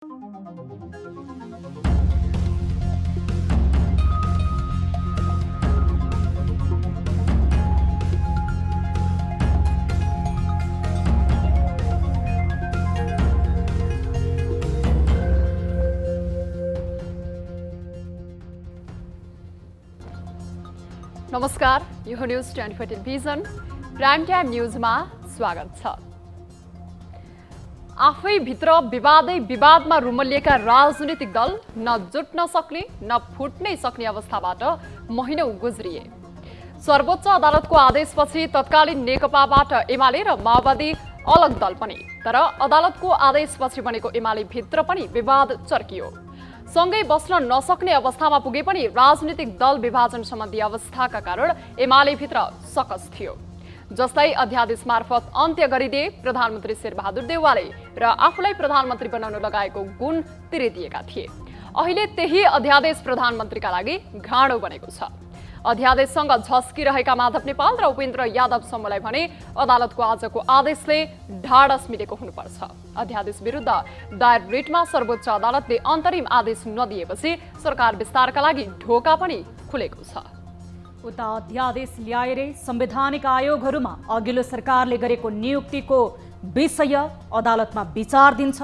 नमस्कार, यो news 24 television prime time न्यूजमा स्वागत छ। आफै भित्र विवादै विवादमा रुमलिएका राजनीतिक दल न जुट्न सक्ने न फुट्नै सक्ने अवस्थाबाट महिनौं गुज्रिए। सर्वोच्च अदालतको आदेशपछि तत्कालीन नेकपाबाट एमाले र माओवादी अलग दल पनि, तर अदालतको आदेशपछि बनेको एमाले भित्र पनि विवाद चर्कियो। सँगै बस्न नसक्ने अवस्थामा पुगे पनि राजनीतिक दल विभाजन सम्बन्धी अवस्थाका कारण एमाले भित्र सकस थियो। जस्तै अध्यादेश मार्फत अन्त्य गरिदिए प्रधानमन्त्री शेरबहादुर देउवाले र आफूलाई प्रधानमन्त्री बनाउन लगाएको गुण तिरिदिएका थिए। अहिले त्यही अध्यादेश प्रधानमन्त्रीका लागि घाँडो बनेको छ। अध्यादेशसँग झस्किरहेका माधव नेपाल र उपेन्द्र यादव समूहलाई भने अदालतको आजको आदेशले ढाडस मिलेको हुनुपर्छ। अध्यादेश विरुद्ध दायर रिटमा सर्वोच्च अदालतले अन्तरिम आदेश नदिएपछि सरकार विस्तारका लागि ढोका पनि खुलेको छ। उता अध्यादेश ल्याएरै संवैधानिक आयोगहरूमा अघिल्लो सरकारले गरेको नियुक्तिको विषय अदालतमा विचार दिन्छ।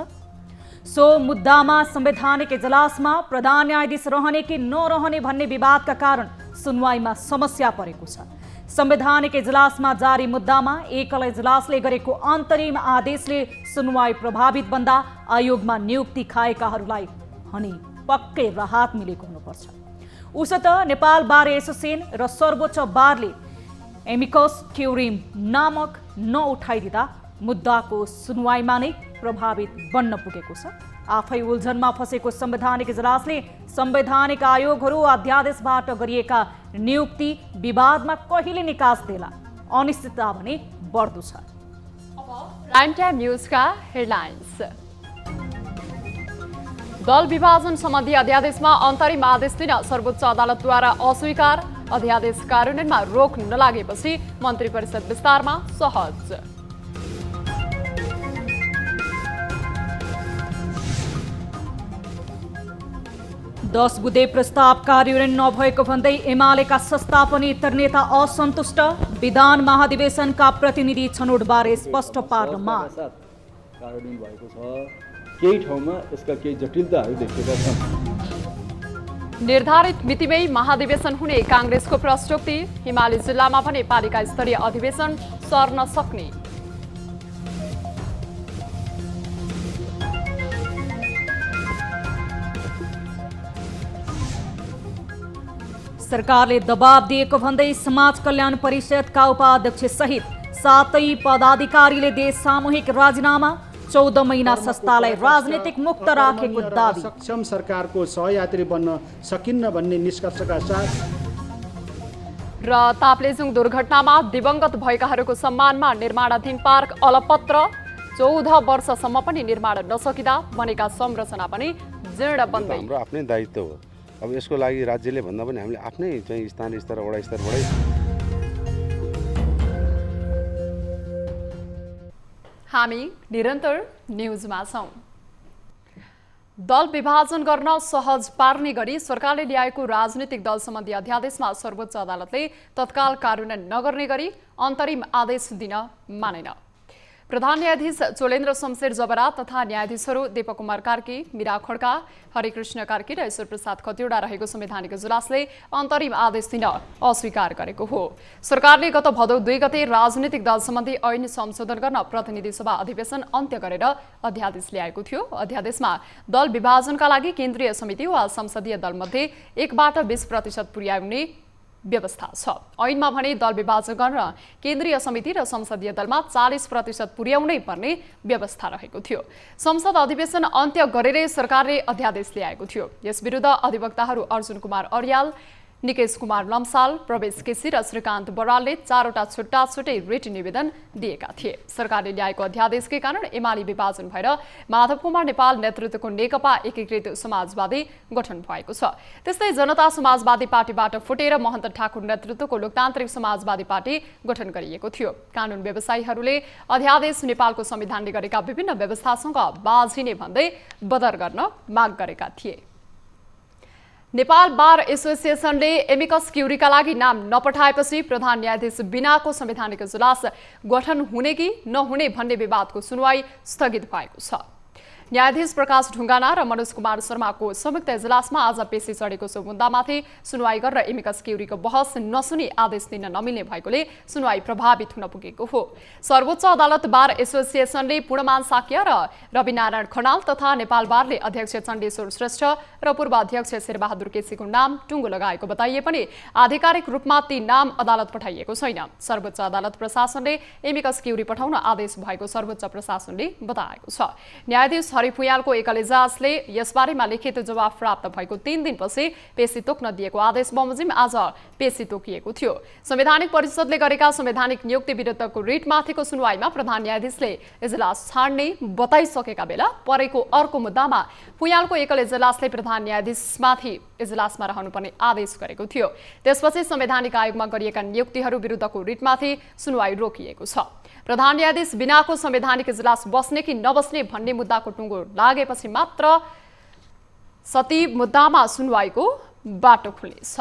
सो मुद्दामा संवैधानिक इजलासमा प्रधान न्यायाधीश रहने कि नरहने भन्ने विवादका कारण सुनवाईमा समस्या परेको छ। संवैधानिक इजलासमा जारी मुद्दामा एकल इजलासले गरेको अन्तरिम आदेशले सुनवाई प्रभावित बन्दा आयोगमा नियुक्ति खाएकाहरूलाई भने पक्कै राहत मिलेको हुनुपर्छ। उसो त नेपाल बार एसोसिएसन र सर्वोच्च बारले एमिकस क्युरी नामक नउठाइदिँदा मुद्दाको सुनवाईमा नै प्रभावित बन्न पुगेको छ। आफै उल्झनमा फसेको संवैधानिक इजलासले संवैधानिक आयोगहरू अध्यादेशबाट गरिएका नियुक्ति विवादमा कहिले निकास देला, अनिश्चितता भने बढ्दो छ। प्राइम टाइम न्यूजका हेडलाइन्स। दल विभाजन सम्बन्धी अध्यादेशमा अन्तरिम आदेश दिन सर्वोच्च अदालतद्वारा अस्वीकार। अध्यादेश कार्यान्वयनमा रोक नलागेपछि मन्त्री परिषद विस्तारमा सहज। 10 बुँदे प्रस्ताव कार्यान्वयन नभएको भन्दै एमालेका संस्थापन इतर नेता असन्तुष्ट। विधान महाधिवेशनका प्रतिनिधि छनौटबारे स्पष्ट पार्न माग। कार्यान्वयन भएको छ, केही ठाउँमा यसका केही जटिलताहरू देखिएका छन्। निर्धारित मितिमै महाधिवेशन हुने कांग्रेसको प्रश्नोक्ति। हिमाली जिल्लामा भने पालिका स्तरीय अधिवेशन सर्न सक्ने। सरकारले दबाब दिएको भन्दै समाज कल्याण परिषदका उपाध्यक्ष सहित 7 पदाधिकारीले दिए सामूहिक राजीनामा। 14 महिना संस्थालाई राजनीतिक मुक्त राखेको दाबी। सक्षम सरकारको सहयात्री बन्न सकिन्न भन्ने निष्कर्षका साथ र ताप्लेजुङ दुर्घटनामा दिवंगत भएकाहरूको सम्मानमा निर्माणाधीन पार्क अलपत्र। 14 वर्षसम्म पनि निर्माण नसकिँदा बनेका संरचना पनि जीर्ण बन्दै। हाम्रो आफ्नै दायित्व हो। अब यसको लागि राज्यले भन्दा पनि हामीले आफ्नै चाहिँ स्थानीय स्तर वडा स्तरबाटै हामी निरन्तर न्यूजमा छौं। दल विभाजन गर्न सहज पार्ने गरी सरकारले ल्याएको राजनीतिक दल सम्बन्धी अध्यादेशमा सर्वोच्च अदालतले तत्काल कार्यान्वयन नगर्ने गरी अन्तरिम आदेश दिन मानेन। प्रधान न्यायाधीश चोलेन्द्र शमशेर जबरा तथा न्यायाधीशहरू दीपक कुमार कार्की, मीरा खड्का, हरिकृष्ण कार्की र ईश्वर प्रसाद खतिवडा रहेको संवैधानिक इजलासले अन्तरिम आदेश दिन अस्वीकार गरेको हो। सरकारले गत भदौ 2 गते राजनीतिक दल सम्बन्धी ऐन संशोधन गर्न प्रतिनिधि सभा अधिवेशन अन्त्य गरेर अध्यादेश ल्याएको थियो। अध्यादेशमा दल विभाजनका लागि केन्द्रीय समिति वा संसदीय दलमध्ये 1% पुर्याउने व्यवस्था छ। ऐनमा भने दल विभाजन गर्न केन्द्रीय समिति र संसदीय दलमा 40% पुर्याउनै पर्ने व्यवस्था रहेको थियो। संसद अधिवेशन अन्त्य गरेरै सरकारले अध्यादेश ल्याएको थियो। यस विरुद्ध अधिवक्ताहरू अर्जुन कुमार अर्याल, निकेश कुमार लम्साल, प्रवेश केसी र श्रीकान्त बरालले 4वटा छुट्टै रिट निवेदन दिएका थिए। सरकारले ल्याएको अध्यादेशकै कारण एमाले विभाजन भएर माधव कुमार नेपाल नेतृत्वको नेकपा एकीकृत समाजवादी गठन भएको छ। त्यस्तै जनता समाजवादी पार्टीबाट फुटेर महन्त ठाकुर नेतृत्वको लोकतान्त्रिक समाजवादी पार्टी गठन गरिएको थियो। कानुन व्यवसायीहरूले अध्यादेश नेपालको संविधानले गरेका विभिन्न व्यवस्थासँग बाझिने भन्दै बदर गर्न माग गरेका थिए। नेपाल बार एसोसिएसनले एमिकस क्युरीका लागि नाम नपठाएपछि प्रधान न्यायाधीश बिनाको संवैधानिक इजलास गठन हुने कि नहुने भन्ने विवादको सुनवाई स्थगित भएको छ। न्यायाधीश प्रकाश ढुङ्गाना र मनोज कुमार शर्माको संयुक्त इजलासमा आज पेशी चढेको सो मुद्दामाथि सुनवाई गरेर एमिकस क्युरीको बहस नसुनी आदेश दिन नमिल्ने भएकोले सुनवाई प्रभावित हुन पुगेको हो। सर्वोच्च अदालत बार एसोसिएसनले पूर्णमान साक्य र रविनारायण खनाल तथा नेपाल बारले अध्यक्ष चण्डेश्वर श्रेष्ठ र पूर्व अध्यक्ष शेरबहादुर केसीको नाम टुङ्गो लगाएको बताइए पनि आधिकारिक रूपमा ती नाम अदालत पठाइएको छैन। सर्वोच्च अदालत प्रशासनले एमिकस क्युरी पठाउन आदेश भएको सर्वोच्च प्रशासनले बताएको छ। न्यायाधीश हरि भुइँयालको एकल इजलासले यसबारेमा लिखित जवाफ प्राप्त भएको 3 दिनपछि पेशी तोक्न दिएको आदेश बमोजिम आज पेशी तोकिएको थियो। संवैधानिक परिषदले गरेका संवैधानिक नियुक्ति विरुद्धको रिटमाथिको सुनवाईमा प्रधान न्यायाधीशले इजलास छाड्ने बताइसकेका बेला परेको अर्को मुद्दामा भुइँयालको एकल इजलासले प्रधान न्यायाधीशमाथि इजलासमा रहनुपर्ने आदेश गरेको थियो। त्यसपछि संवैधानिक आयोगमा गरिएका नियुक्तिहरू विरुद्धको रिटमाथि सुनवाई रोकिएको छ। प्रधान न्यायाधीश बिनाको संवैधानिक इजलास बस्ने कि नबस्ने भन्ने मुद्दाको टुङ्गो लागेपछि मात्र सती मुद्दामा सुनवाईको बाटो खुल्नेछ।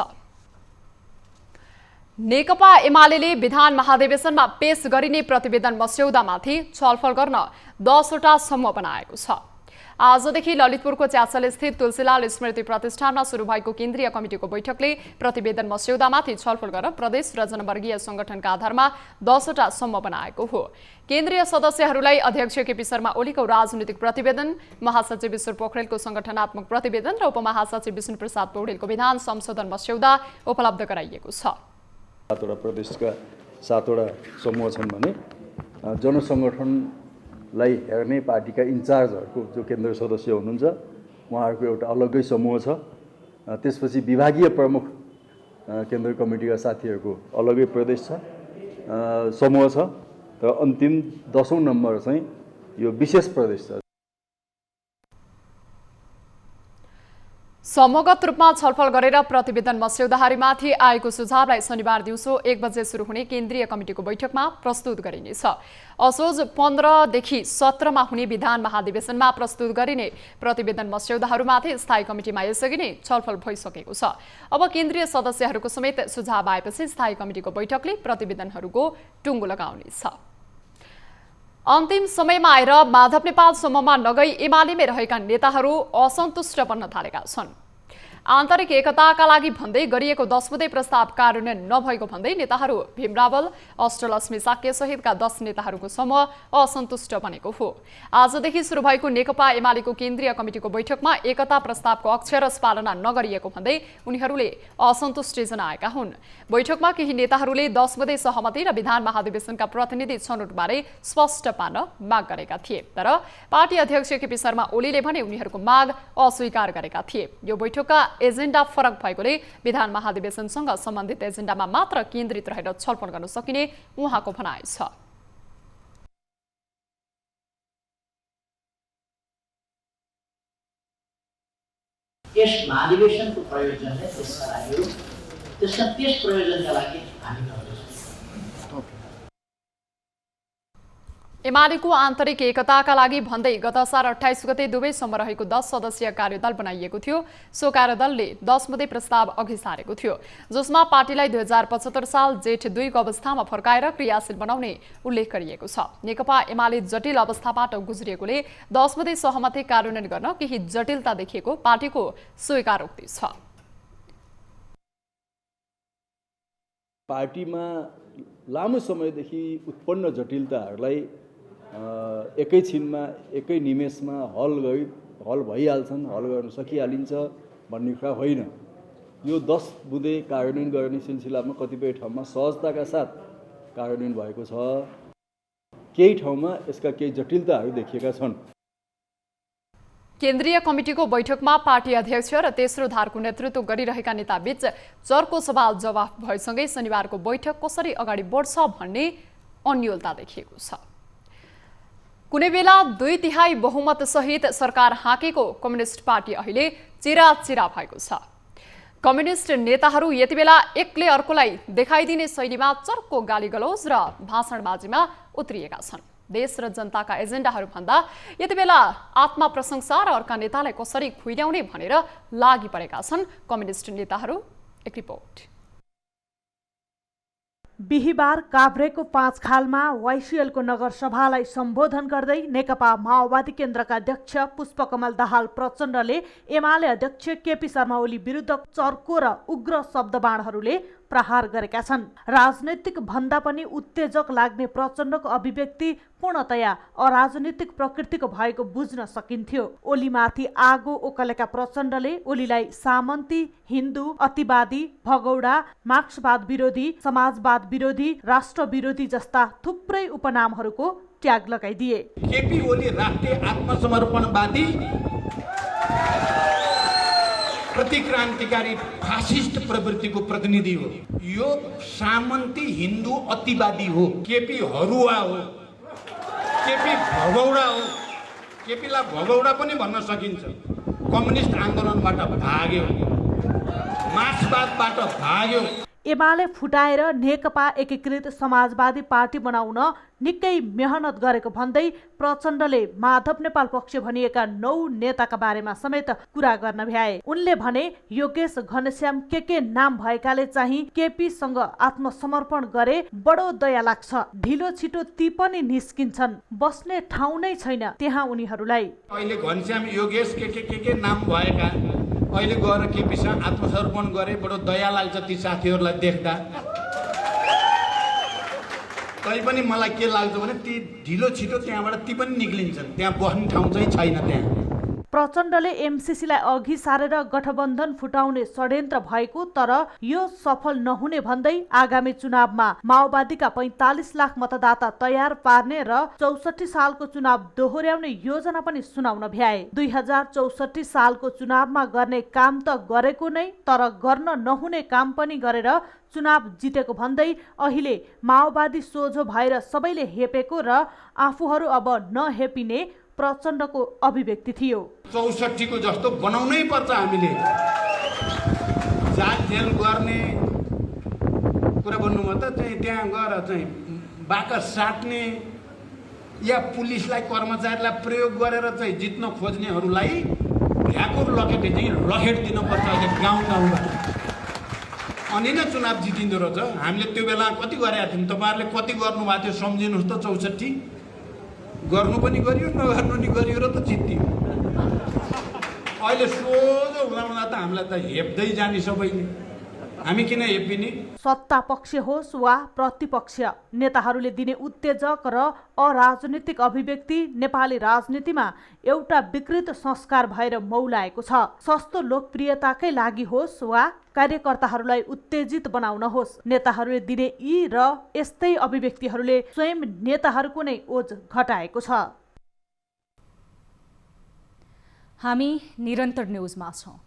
नेकपा एमाले विधान महाधिवेशनमा पेश गरिने प्रतिवेदन मस्यौदामाथि छलफल गर्न 10वटा समूह बनाएको छ। आजदेखि ललितपुरको च्याचल स्थित तुलसीलाल स्मृति प्रतिष्ठानमा सुरु भएको केन्द्रीय कमिटिको बैठकले प्रतिवेदन मस्यौदामाथि छलफल गर्न प्रदेश र जनवर्गीय संगठनका आधारमा 10वटा समूह बनाएको हो। केन्द्रीय सदस्यहरूलाई अध्यक्ष केपी शर्मा ओलीको राजनीतिक प्रतिवेदन, महासचिव ईश्वर पोखरेलको संगठनात्मक प्रतिवेदन र उपमहासचिव विष्णु प्रसाद पौडेलको विधान संशोधन मस्यौदा उपलब्ध गराइएको छ। 7वटा प्रदेशका 7वटा समूह छन् भने जनसङ्गठनलाई हेर्ने पार्टीका इन्चार्जहरूको जो केन्द्रीय सदस्य हुनुहुन्छ उहाँहरूको एउटा अलग्गै समूह छ। त्यसपछि विभागीय प्रमुख केन्द्रीय कमिटीका साथीहरूको अलग्गै प्रदेश छ समूह छ र अन्तिम 10औं नम्बर चाहिँ यो विशेष प्रदेश छ। समूहगत रूपमा छलफल गरेर प्रतिवेदन मस्यौदाहरूमाथि आएको सुझावलाई शनिबार दिउँसो 1 बजे सुरु हुने केन्द्रीय कमिटिको बैठकमा प्रस्तुत गरिनेछ। असोज 15 देखि 17 मा हुने विधान महाधिवेशनमा प्रस्तुत गरिने प्रतिवेदन मस्यौदाहरूमाथि स्थायी कमिटीमा यसअघि नै छलफल भइसकेको छ। अब केन्द्रीय सदस्यहरूको समेत सुझाव आएपछि स्थायी कमिटिको बैठकले प्रतिवेदनहरूको टुङ्गो लगाउनेछ। अन्तिम समयमा आएर माधव नेपाल समूहमा नगई एमालेमै रहेका नेताहरू असन्तुष्ट बन्न थालेका छन्। आन्तरिक एकताका लागि भन्दै गरिएको 10 बुँदे प्रस्ताव कार्यान्वयन नभएको भन्दै नेताहरू भीम रावल, अष्टलक्ष्मी साक्य सहितका 10 नेताहरूको समूह असन्तुष्ट बनेको हो। आजदेखि सुरु भएको नेकपा एमालेको केन्द्रीय कमिटिको बैठकमा एकता प्रस्तावको अक्षरश पालना नगरिएको भन्दै उनीहरूले असन्तुष्टि जनाएका हुन्। बैठकमा केही नेताहरूले 10 बुँदे सहमति र विधान महाधिवेशनका प्रतिनिधि छनौटबारे स्पष्ट पार्न माग गरेका थिए। तर पार्टी अध्यक्ष केपी शर्मा ओलीले भने उनीहरूको माग अस्वीकार गरेका थिए। यो बैठकका एजेन्डा फरक भएकोले विधान महाधिवेशनसँग सम्बन्धित एजेन्डामा मात्र केन्द्रित रहेर छलफल गर्न सकिने उहाँको भनाइ छ। यस महाधिवेशनको प्रयोजनले त्यसका लागि त्यस प्रयोजनका लागि हामी गर्दैछौँ। एमालेको आन्तरिक एकताका लागि भन्दै गत असार 28 गते दुवैसम्म रहेको 10 सदस्यीय कार्यदल बनाइएको थियो। सो कार्यदलले 10 बुँदे प्रस्ताव अघि सारेको थियो, जसमा पार्टीलाई 2075 साल जेठ 2 को अवस्थामा फर्काएर क्रियाशील बनाउने उल्लेख गरिएको छ। नेकपा एमाले जटिल अवस्थाबाट गुज्रिएकोले 10 बुँदे सहमति कार्यान्वयन गर्न केही जटिलता देखिएको पार्टीको स्वीकारोक्ति छ। पार्टीमा लामो समयदेखि उत्पन्न जटिलताहरूलाई एकैछिनमा एकै निमेषमा हल भइहाल्छन्, हल गर्न सकिहालिन्छ भन्ने कुरा होइन। यो 10 बुँदे कार्यान्वयन गर्ने सिलसिलामा कतिपय ठाउँमा सहजताका साथ कार्यान्वयन भएको छ, केही ठाउँमा यसका केही जटिलताहरू देखिएका छन्। केन्द्रीय कमिटीको बैठकमा पार्टी अध्यक्ष र तेस्रो धारको नेतृत्व गरिरहेका नेताबीच चर्को सवाल जवाफ भएसँगै शनिबारको बैठक कसरी अगाडि बढ्छ भन्ने अन्योलता देखिएको छ। कुनै बेला 2/3 बहुमतसहित सरकार हाँकेको कम्युनिस्ट पार्टी अहिले चिराचिरा भएको छ। कम्युनिस्ट नेताहरू यति बेला एकले अर्कोलाई देखाइदिने शैलीमा चर्को गालीगलौज र भाषणबाजीमा उत्रिएका छन्। देश र जनताका एजेन्डाहरू भन्दा यति बेला आत्मप्रशंसा र अर्का नेतालाई कसरी खुइल्याउने भनेर लागि परेका छन् कम्युनिस्ट नेताहरू। एक रिपोर्ट। बिहिबार काभ्रेको 5 खालमा वाइसिएलको नगरसभालाई सम्बोधन गर्दै नेकपा माओवादी केन्द्रका अध्यक्ष पुष्पकमल दाहाल प्रचण्डले एमाले अध्यक्ष केपी शर्मा ओली विरुद्ध चर्को र उग्र शब्दबाणहरूले प्रहार गरेका छन्। राजनैतिक भन्दा पनि उत्तेजक लाग्ने प्रचण्डको अभिव्यक्ति पूर्णतया अराजनीतिक प्रकृतिको भएको बुझ्न सकिन्थ्यो। ओलीमाथि आगो ओकलेका प्रचण्डले ओलीलाई सामन्ती, हिन्दू, अतिवादी, भगौडा, मार्क्सवाद विरोधी, समाजवाद विरोधी, राष्ट्र विरोधी जस्ता थुप्रै उपनामहरूको ट्याग लगाइदिए। केपी ओली राष्ट्रिय आत्मसमर्पणवादी, प्रतिक्रान्तिकारी फासिस्ट प्रवृत्तिको प्रतिनिधि हो। यो सामन्ती, हिन्दू, अतिवादी हो। केपी हरुवा हो, केपी भगौडा हो। केपीलाई भगौडा पनि भन्न सकिन्छ। कम्युनिस्ट आन्दोलनबाट भाग्यो, मार्क्सवादबाट भाग्यो। एमाले फुटाएर नेकपा एकीकृत समाजवादी पार्टी बनाउन निकै मेहनत गरेको भन्दै प्रचण्डले माधव नेपाल पक्ष भनिएका 9 नेताका बारेमा समेत कुरा गर्न भ्याए। उनले भने योगेश घनश्याम के नाम भएकाले चाहिँ केपीसँग आत्मसमर्पण गरे बडो दया लाग्छ। ढिलो छिटो ती पनि निस्किन्छन्, बस्ने ठाउँ नै छैन त्यहाँ उनीहरूलाई। अहिले घनश्याम योगेश के नाम भएका अहिले गएर केपीसँग आत्मसमर्पण गरे बडो दया लाग्छ ती साथीहरूलाई देख्दा। तै पनि मलाई के लाग्छ भने ती ढिलो छिटो त्यहाँबाट ती पनि निक्लिन्छन्, त्यहाँ बस्ने ठाउँ चाहिँ छैन त्यहाँ। प्रचण्डले एमसीसीलाई अघि सारेर गठबन्धन फुटाउने षड्यन्त्र भएको तर यो सफल नहुने भन्दै आगामी चुनावमा माओवादीका 45 लाख मतदाता तयार पार्ने र 64 सालको चुनाव दोहोर्याउने योजना पनि सुनाउन भ्याए। 2064 सालको चुनावमा गर्ने काम त गरेको नै तर गर्न नहुने काम पनि गरेर चुनाव जितेको भन्दै अहिले माओवादी सोझो भएर सबैले हेपेको र आफूहरू अब नहेपिने प्रचण्डको अभिव्यक्ति थियो। 64 को जस्तो बनाउनै पर्छ हामीले। जात जेल गर्ने कुरा भन्नुभयो त चाहिँ त्यहाँ गएर चाहिँ बाकस साट्ने या पुलिसलाई कर्मचारीलाई प्रयोग गरेर चाहिँ जित्न खोज्नेहरूलाई भ्याकुर लखेटे चाहिँ लखेट दिनुपर्छ गाउँ गाउँमा। अनि नै चुनाव जितिँदो रहेछ। हामीले त्यो बेला कति गरेका थियौँ, तपाईँहरूले कति गर्नुभएको थियो सम्झिनुहोस् त। 64 गर्नु पनि गरियो, नगर्नु नि गरियो र त जित्यो। अहिले सोझो हुँदा त हामीलाई त हेप्दै जाने सबैले, हामी किन हेपिने? सत्ता पक्ष होस् वा प्रतिपक्ष, नेताहरूले दिने उत्तेजक र अराजनीतिक अभिव्यक्ति नेपाली राजनीतिमा एउटा विकृत संस्कार भएर मौलाएको छ। सस्तो लोकप्रियताकै लागि होस् वा कार्यकर्ताहरूलाई उत्तेजित बनाउन होस्, नेताहरूले दिने यी र यस्तै अभिव्यक्तिहरूले स्वयं नेताहरूको नै ओज घटाएको छ। हामी निरन्तर न्युजमा छौं।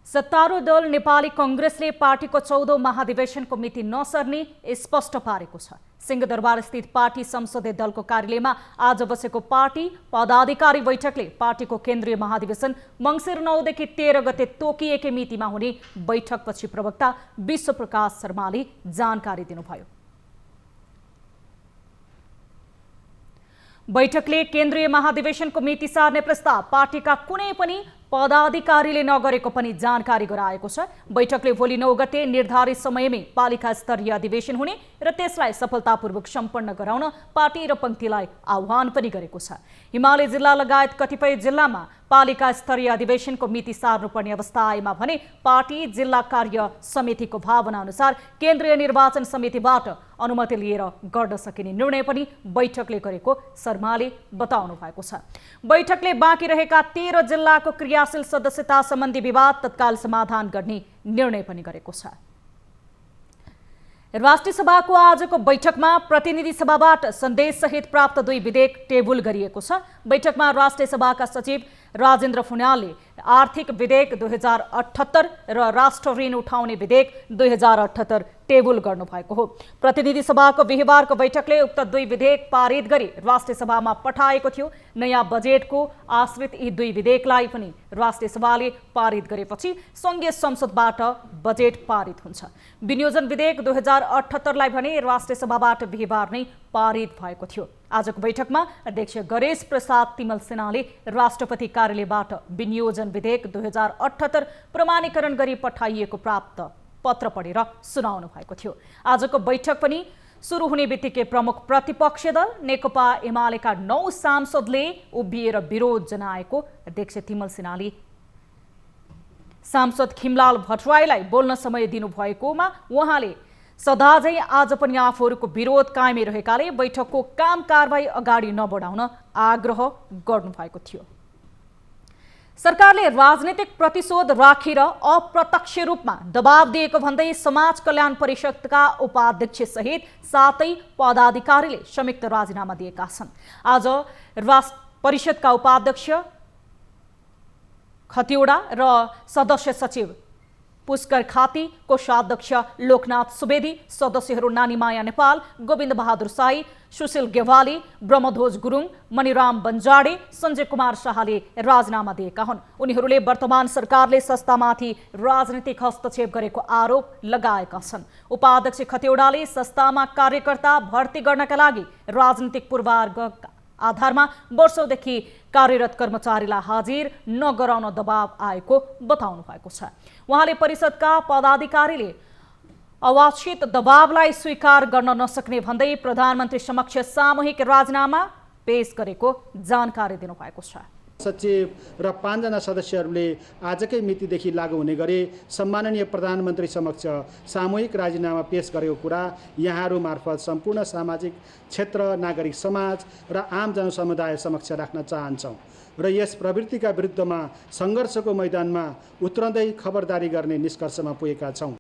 सत्तारूढ दल नेपाली कांग्रेसले पार्टीको 14औं महाधिवेशनको मिति नसर्ने स्पष्ट पारेको छ। सिंहदरबार स्थित पार्टी संसदीय दलको कार्यालयमा आज बसेको पार्टी पदाधिकारी बैठकले पार्टीको केन्द्रीय महाधिवेशन मङ्सिर 9 देखि 13 गते तोकिएकै मितिमा हुने बैठकपछि प्रवक्ता विश्वप्रकाश शर्माले जानकारी दिनुभयो। बैठकले केन्द्रीय महाधिवेशनको मिति सार्ने प्रस्ताव पार्टीका कुनै पनि पदाधिकारीले नगरेको पनि जानकारी गराएको छ। बैठकले भोलि 9 गते निर्धारित समयमै पालिका स्तरीय अधिवेशन हुने र त्यसलाई सफलतापूर्वक सम्पन्न गराउन पार्टी र पंक्तिलाई आह्वान पनि गरेको छ। हिमाली जिल्ला लगायत कतिपय जिल्लामा पालिका स्तरीय अधिवेशनको मिति सार्नुपर्ने अवस्था आएमा भने पार्टी जिल्ला कार्य समितिको भावना अनुसार केन्द्रीय निर्वाचन समितिबाट अनुमति लिएर गर्न सकिने निर्णय पनि बैठकले गरेको शर्माले बताउनु भएको छ। बैठकले बाँकी रहेका 13 जिल्लाको क्रियाशील सदस्यता सम्बन्धी विवाद तत्काल समाधान गर्ने निर्णय पनि गरेको छ। राष्ट्रिय सभाको आजको बैठकमा प्रतिनिधि सभाबाट सन्देश सहित प्राप्त 2 विधेयक टेबुल गरिएको छ। बैठकमा राष्ट्रिय सभाका सचिव राजेन्द्र फुन्यालले आर्थिक विधेयक 2078 र राष्ट्र ऋण उठाउने विधेयक 2078 टेबल गर्नुभएको हो। प्रतिनिधि सभाको बिहिबारको बैठकले उक्त दुई विधेयक पारित गरी राष्ट्रिय सभामा पठाएको थियो। नयाँ बजेटको आश्रित यी दुई विधेयकलाई पनि राष्ट्रिय सभाले पारित गरेपछि संघीय संसदबाट बजेट पारित हुन्छ। विनियोजन विधेयक 2078लाई भने राष्ट्रिय सभाबाट बिहिबार नै पारित भएको थियो। आजको बैठकमा अध्यक्ष गणेश प्रसाद तिमल सेनाले राष्ट्रपति कार्यालयबाट विनियोजन विधेयक 2078 प्रमाणीकरण गरी पठाइएको प्राप्त पत्र पढेर सुनाउनु भएको थियो। आजको बैठक पनि सुरु हुने बित्तिकै प्रमुख प्रतिपक्षी दल नेकपा एमालेका 9 सांसदले उभिएर विरोध जनाएको अध्यक्ष तिमल सेनाले सांसद खिमलाल भट्टराईलाई बोल्न समय दिनुभएकोमा उहाँले सदाझै आज पनि आफूहरूको विरोध कायमै रहेकाले बैठकको काम कारबाही अगाडि नबढाउन आग्रह गर्नुभएको थियो। सरकारले राजनीतिक प्रतिशोध राखेर अप्रत्यक्ष रूपमा दबाव दिएको भन्दै समाज कल्याण परिषदका उपाध्यक्ष सहित 7 पदाधिकारीले संयुक्त राजीनामा दिएका छन्। आज परिषदका उपाध्यक्ष खतिवडा र सदस्य सचिव पुष्कर खाती, कोषाध्यक्ष लोकनाथ सुवेदी, सदस्यहरू नानीमाया नेपाल, गोविन्द बहादुर साई, सुशील गेवाली, ब्रह्मध्वज गुरुङ, मणिराम बन्जाडे, सञ्जय कुमार शाहले राजीनामा दिएका हुन्। उनीहरूले वर्तमान सरकारले संस्थामाथि राजनीतिक हस्तक्षेप गरेको आरोप लगाएका छन्। उपाध्यक्ष खतिवडाले संस्थामा कार्यकर्ता भर्ती गर्नका लागि राजनीतिक पूर्वाग्रहका आधारमा वर्षौंदेखि कार्यरत कर्मचारीलाई हाजिर नगराउन दबाव आएको बताउनु भएको छ। उहाँले परिषदका पदाधिकारीले अवांछित दबावलाई स्वीकार गर्न नसक्ने भन्दै प्रधानमन्त्री समक्ष सामूहिक राजीनामा पेश गरेको जानकारी दिनुभएको छ। सचिव र 5 जना सदस्यहरूले आजकै मितिदेखि लागू हुने गरी सम्माननीय प्रधानमन्त्री समक्ष सामूहिक राजीनामा पेश गरेको कुरा यहाँहरू मार्फत सम्पूर्ण सामाजिक क्षेत्र, नागरिक समाज र आम जनसमुदाय समक्ष राख्न चाहन्छौँ र यस प्रवृत्तिका विरुद्धमा सङ्घर्षको मैदानमा उत्रँदै खबरदारी गर्ने निष्कर्षमा पुगेका छौँ।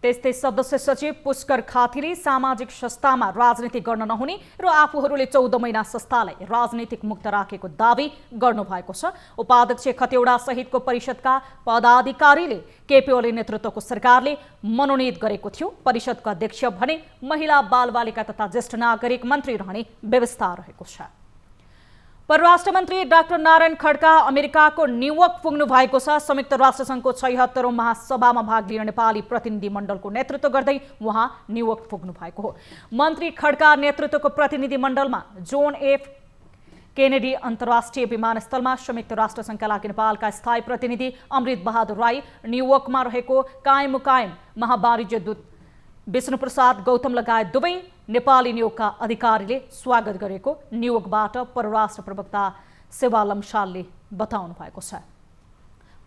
त्यस्तै सदस्य सचिव पुष्कर खातीले सामाजिक संस्थामा राजनीति गर्न नहुने र आफूहरूले 14 महिना संस्थालाई राजनीतिक मुक्त राखेको दावी गर्नुभएको छ। उपाध्यक्ष खतिवडा सहितको परिषदका पदाधिकारीले केपी ओली नेतृत्वको सरकारले मनोनित गरेको थियो। परिषदको अध्यक्ष भने महिला बालबालिका तथा ज्येष्ठ नागरिक मन्त्री रहने व्यवस्था रहेको छ। परराष्ट्र मन्त्री डाक्टर नारायण खड्का अमेरिकाको न्युयोर्क पुग्नु भएको छ। संयुक्त राष्ट्रसङ्घको 76औं महासभामा भाग लिन नेपाली प्रतिनिधि मण्डलको नेतृत्व गर्दै उहाँ न्युयोर्क पुग्नु भएको हो। मन्त्री खड्का नेतृत्वको प्रतिनिधि मण्डलमा जोन एफ केनेडी अन्तर्राष्ट्रिय विमानस्थलमा संयुक्त राष्ट्रसङ्घका लागि नेपालका स्थायी प्रतिनिधि अमृत बहादुर राई, न्युयोर्कमा रहेको कायम मुकायम महावाणिज्य दूत विष्णुप्रसाद गौतम लगायत दुवै नेपाली नियोगका अधिकारीले स्वागत गरेको नियोगबाट परराष्ट्र प्रवक्ता सेवा लम्सालले बताउनु भएको छ।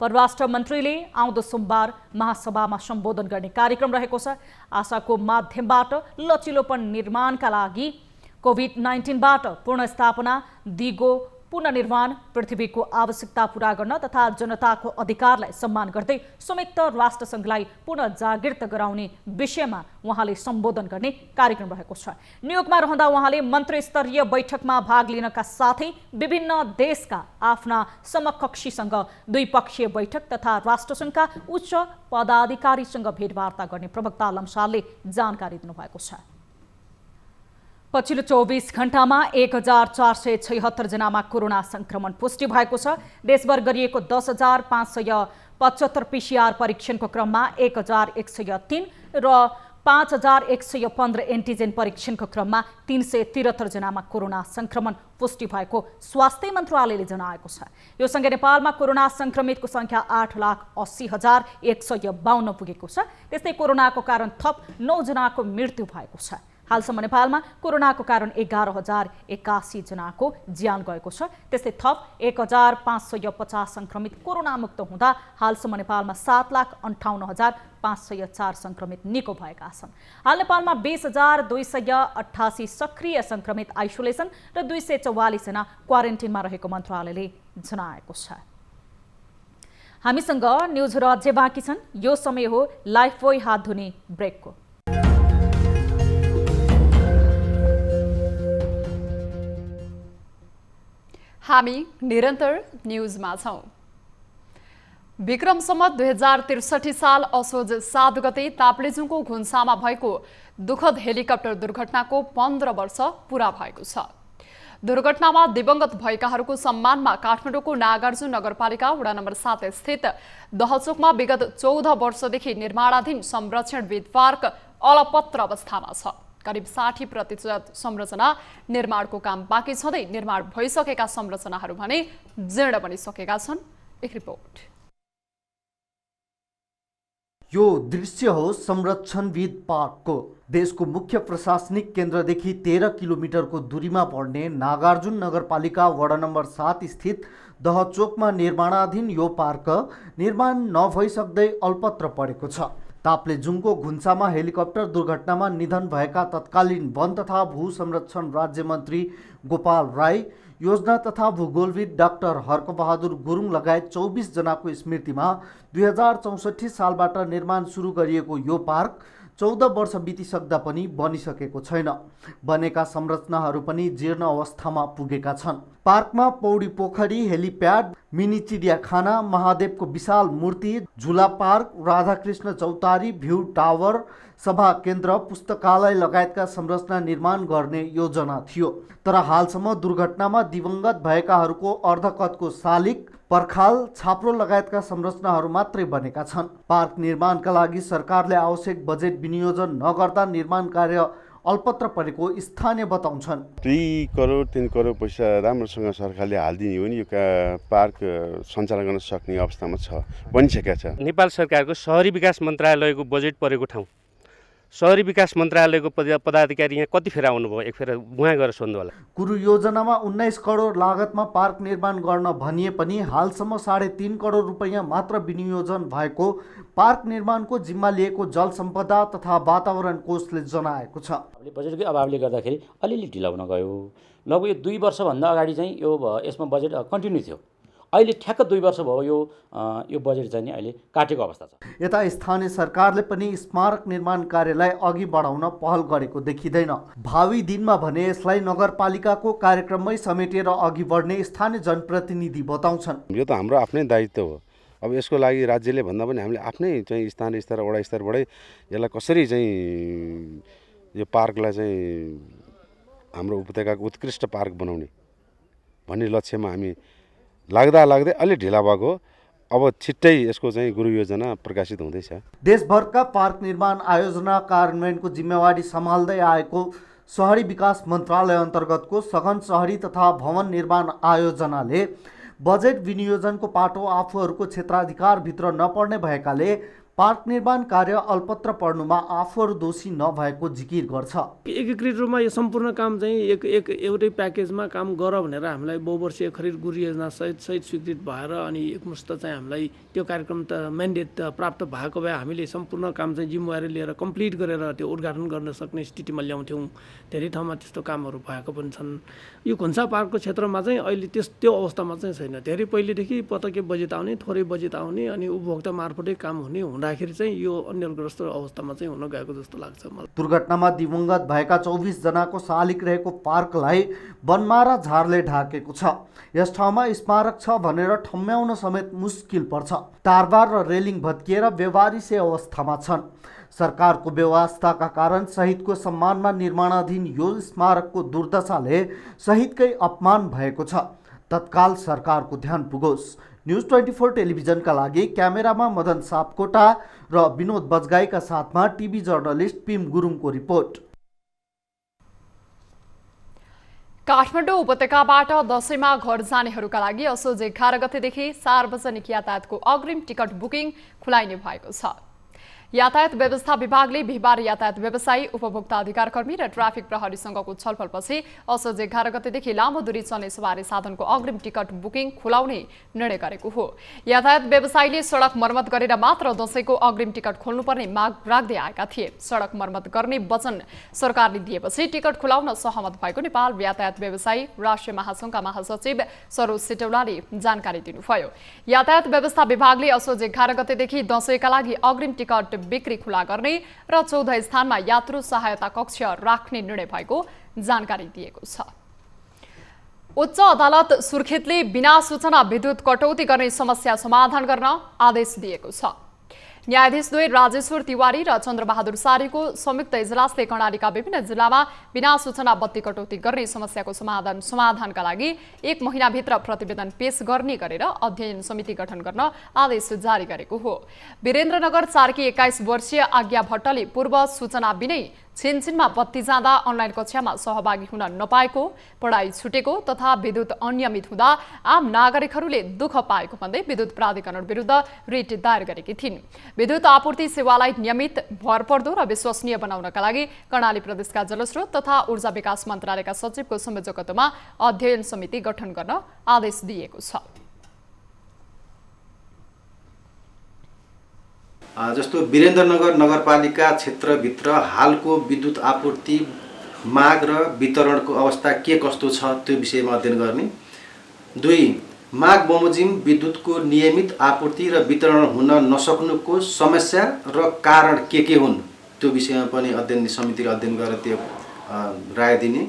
परराष्ट्र मन्त्रीले आउँदो सोमबार महासभामा सम्बोधन गर्ने कार्यक्रम रहेको छ। आशाको माध्यमबाट लचिलोपन निर्माणका लागि कोभिड-19बाट पुनर्स्थापना, दिगो पुनर्निर्माण, पृथ्वीको आवश्यकता पूरा गर्न तथा जनताको अधिकारलाई सम्मान गर्दै संयुक्त राष्ट्रसङ्घलाई पुनः जागृत गराउने विषयमा उहाँले सम्बोधन गर्ने कार्यक्रम रहेको छ। न्युयोर्कमा रहँदा उहाँले मन्त्री स्तरीय बैठकमा भाग लिनका साथै विभिन्न देशका आफ्ना समकक्षीसँग द्विपक्षीय बैठक तथा राष्ट्रसङ्घका उच्च पदाधिकारीसँग भेटवार्ता गर्ने प्रवक्ता लम्सालले जानकारी दिनुभएको छ। पछिल्लो 24 घण्टामा 1476 जनामा कोरोना संक्रमण पुष्टि भएको छ। देशभर गरिएको 10,575 पीसीआर परीक्षणको क्रममा 1,103 र 5,115 एन्टिजेन परीक्षणको क्रममा 373 जनामा कोरोना संक्रमण पुष्टि भएको स्वास्थ्य मन्त्रालयले जनाएको छ। यो सँगै नेपालमा कोरोना संक्रमितको संख्या 8,80,152 पुगेको छ। त्यस्तै कोरोनाको कारण थप 9 जनाको मृत्यु भएको छ। हालसम्म नेपालमा कोरोनाको कारण 11,081 जनाको ज्यान गएको छ। त्यस्तै थप 1,550 संक्रमित कोरोना मुक्त हुँदा हालसम्म नेपालमा 7,58,504 संक्रमित निको भएका छन्। हाल नेपालमा 20,288 सक्रिय संक्रमित आइसोलेसन र 244 जना क्वारेन्टिनमा रहेको मन्त्रालयले जनाएको छ। हामीसँग न्युजहरू अझै बाँकी छन्। यो समय हो लाइफबोय हात धुने ब्रेकको। हामी निरन्तर न्युजमा छौं। विक्रम सम्वत 2063 साल असोज 7 गते ताप्लेजुङको घुन्सामा भएको दुःखद हेलिकप्टर दुर्घटनाको 15 वर्ष पूरा भएको छ। दुर्घटनामा दिवंगत भएकाहरूको सम्मानमा काठमाडौँको नागार्जुन नगरपालिका वडा नम्बर 7 स्थित दहचोकमा विगत 14 वर्षदेखि निर्माणाधीन संरक्षणविद पार्क अलपत्र अवस्थामा छ। करिब 60% संरचना निर्माणको काम बाँकी छँदै निर्माण भइसकेका संरचनाहरू भने जीर्ण बनिसकेका छन्। एक रिपोर्ट। यो दृश्य हो संरक्षणविद पार्कको। देशको मुख्य प्रशासनिक केन्द्रदेखि 13 किलोमिटरको दूरीमा पर्ने नागार्जुन नगरपालिका वडा नम्बर 7 स्थित दहचोकमा निर्माणाधीन यो पार्क निर्माण नभइसक्दै अल्पत्र परेको छ। ताप्लेजुङको घुन्सामा हेलिकप्टर दुर्घटनामा निधन भएका तत्कालीन वन तथा भू संरक्षण राज्य मन्त्री गोपाल राई, योजना तथा भूगोलविद डाक्टर हर्कबहादुर गुरुङ लगायत 24 जनाको स्मृतिमा 2064 सालबाट निर्माण सुरु गरिएको यो पार्क 14 वर्ष बितिसक्दा पनि बनिसकेको छैन। बनेका संरचनाहरू पनि जीर्ण अवस्थामा पुगेका छन्। पार्कमा पौडी पोखरी, हेलिप्याड, मिनी चिडियाखाना, महादेवको विशाल मूर्ति, झुला पार्क, राधाकृष्ण चौतारी, भ्यू टावर, सभा केन्द्र, पुस्तकालय लगायतका संरचना निर्माण गर्ने योजना थियो। तर हालसम्म दुर्घटनामा दिवंगत भएकाहरूको अर्धकदको शालिग, पर्खाल, छाप्रो लगायतका संरचनाहरू मात्रै बनेका छन्। पार्क निर्माणका लागि सरकारले आवश्यक बजेट विनियोजन नगर्दा निर्माण कार्य अल्पत्र परेको स्थानीय बताउँछन्। 2 करोड 3 करोड पैसा राम्रोसँग सरकारले हालिदिने हो नि यो पार्क सञ्चालन गर्न सक्ने अवस्थामा छ, बनिसकेका छ। नेपाल सरकारको शहरी विकास मन्त्रालयको बजेट परेको ठाउँ शहरी विकास मन्त्रालयको पदाधिकारी यहाँ कति फेर आउनुभयो? एक फेर उहाँ गएर सोध्नु होला। कुरु योजनामा 19 करोड लागतमा पार्क निर्माण गर्न भनिए पनि हालसम्म 3.5 करोड रुपैयाँ मात्र विनियोजन भएको पार्क निर्माणको जिम्मा लिएको जल सम्पदा तथा वातावरण कोषले जनाएको छ। बजेटकै अभावले गर्दाखेरि अलिअलि ढिला हुन गयो। लगभग यो 2 वर्षभन्दा अगाडि चाहिँ यो यसमा बजेट कन्टिन्यू थियो। अहिले ठ्याक्क 2 वर्ष भयो यो बजेट चाहिँ नि अहिले काटेको अवस्था छ। यता स्थानीय सरकारले पनि स्मारक निर्माण कार्यलाई अघि बढाउन पहल गरेको देखिँदैन। भावी दिनमा भने यसलाई नगरपालिकाको कार्यक्रममै समेटेर अघि बढ्ने स्थानीय जनप्रतिनिधि बताउँछन्। यो त हाम्रो आफ्नै दायित्व हो। अब यसको लागि राज्यले भन्दा पनि हामीले आफ्नै चाहिँ स्थानीय स्तर वडा स्तरबाटै यसलाई कसरी चाहिँ यो पार्कलाई चाहिँ हाम्रो उपत्यकाको उत्कृष्ट पार्क बनाउने भन्ने लक्ष्यमा हामी लाग्दै अलि ढिला भएको। अब छिट्टै यसको चाहिँ गुरु योजना प्रकाशित हुँदैछ। देशभरका पार्क निर्माण आयोजना कार्यान्वयनको जिम्मेवारी सम्हाल्दै आएको शहरी विकास मन्त्रालय अन्तर्गतको सघन शहरी तथा भवन निर्माण आयोजनाले बजेट विनियोजनको पाटो आफूहरूको क्षेत्राधिकारभित्र नपर्ने भएकाले पार्क निर्माण कार्य अल्पत्र पर्नुमा आफूहरू दोषी नभएको जिकिर गर्छ। एकीकृत रूपमा यो सम्पूर्ण काम चाहिँ एउटै प्याकेजमा काम गर भनेर हामीलाई बहुवर्षीय खरिद गुरु योजना सहित स्वीकृत भएर अनि एकमुष्ट चाहिँ हामीलाई त्यो कार्यक्रम त म्यान्डेट प्राप्त भएको भए हामीले सम्पूर्ण काम चाहिँ जिम्मेवारी लिएर कम्प्लिट गरेर त्यो उद्घाटन गर्न सक्ने स्थितिमा ल्याउँथ्यौँ। धेरै ठाउँमा त्यस्तो कामहरू भएको पनि छन्। यो घुन्सा पार्कको क्षेत्रमा चाहिँ अहिले त्यो अवस्थामा चाहिँ छैन। धेरै पहिलेदेखि पटक्कै बजेट आउने, थोरै बजेट आउने अनि उपभोक्ता मार्फतै काम हुँदाखेरि चाहिँ यो अन्यलग्रस्त अवस्थामा चाहिँ हुन गएको जस्तो लाग्छ मलाई। दुर्घटनामा दिवंगत भएका 24 जनाको शालिग रहेको पार्कलाई बनमारा झारले ढाकेको छ। यस ठाउँमा स्मारक छ भनेर ठम्म्याउन समेत मुस्किल पर्छ। तारबार र रेलिङ भत्किएर व्यवहारिसे अवस्थामा छन्। सरकारको व्यवस्थाका कारण शहीदको सम्मानमा निर्माणाधीन यो स्मारकको दुर्दशाले शहीदकै अपमान भएको छ। तत्काल सरकारको ध्यान पुगोस्। न्युज 24 टेलिभिजनका लागि क्यामेरामा मदन सापकोटा र विनोद बजगाईका साथमा टिभी जर्नलिस्ट पिम गुरुङको रिपोर्ट। काठमाडौँ उपत्यकाबाट दशैंमा घर जानेहरूका लागि असोज 11 गतेदेखि सार्वजनिक यातायातको अग्रिम टिकट बुकिङ खुलाइने भएको छ। यातायात व्यवस्था विभागले बिहिबार यातायात व्यवसायी, उपभोक्ता अधिकार कर्मी र ट्राफिक प्रहरीसँगको छलफलपछि असोज 11 गतेदेखि लामो दूरी चल्ने सवारी साधनको अग्रिम टिकट बुकिङ खुलाउने निर्णय गरेको हो। यातायात व्यवसायीले सडक मर्मत गरेर मात्र दशैंको अग्रिम टिकट खोल्नुपर्ने माग राख्दै आएका थिए। सडक मर्मत गर्ने वचन सरकारले दिएपछि टिकट खुलाउन सहमत भएको नेपाल यातायात व्यवसायी राष्ट्रिय महासंघका महासचिव सरोज सिटौलाले जानकारी दिनुभयो। यातायात व्यवस्था विभागले असोज 11 गतेदेखि दशैंका लागि अग्रिम टिकट बिक्री खुला गर्ने र 14 स्थानमा यात्रु सहायता कक्ष राख्ने निर्णय भएको जानकारी दिएको छ। उच्च अदालत सुर्खेतले बिना सूचना विद्युत कटौती गर्ने समस्या समाधान गर्न आदेश दिएको छ। न्यायाधीश द्वय राजेश्वर तिवारी र चन्द्रबहादुर सारीको संयुक्त इजलासले कर्णालीका विभिन्न जिल्लामा बिना सूचना बत्ती कटौती गर्ने समस्याको समाधानका लागि 1 महिनाभित्र प्रतिवेदन पेश गर्ने गरेर अध्ययन समिति गठन गर्न आदेश जारी गरेको हो। वीरेन्द्रनगर 4 की 21 वर्षीय आज्ञा भट्टले पूर्व सूचना बिनै छिनछिनमा बत्ती जाँदा अनलाइन कक्षामा सहभागी हुन नपाएको, पढाइ छुटेको तथा विद्युत अनियमित हुँदा आम नागरिकहरूले दुःख पाएको भन्दै विद्युत प्राधिकरण विरुद्ध रिट दायर गरेकी थिइन्। विद्युत आपूर्ति सेवालाई नियमित, भरपर्दो र विश्वसनीय बनाउनका लागि कर्णाली प्रदेशका जलस्रोत तथा ऊर्जा विकास मन्त्रालयका सचिवको संयोजकत्वमा अध्ययन समिति गठन गर्न आदेश दिएको छ। जस्तो वीरेन्द्रनगर नगरपालिका क्षेत्रभित्र हालको विद्युत आपूर्ति माग र वितरणको अवस्था के कस्तो छ त्यो विषयमा अध्ययन गर्ने। 2 माग बमोजिम विद्युतको नियमित आपूर्ति र वितरण हुन नसक्नुको समस्या र कारण के हुन् त्यो विषयमा पनि अध्ययन समितिले अध्ययन गरेर त्यो राय दिने।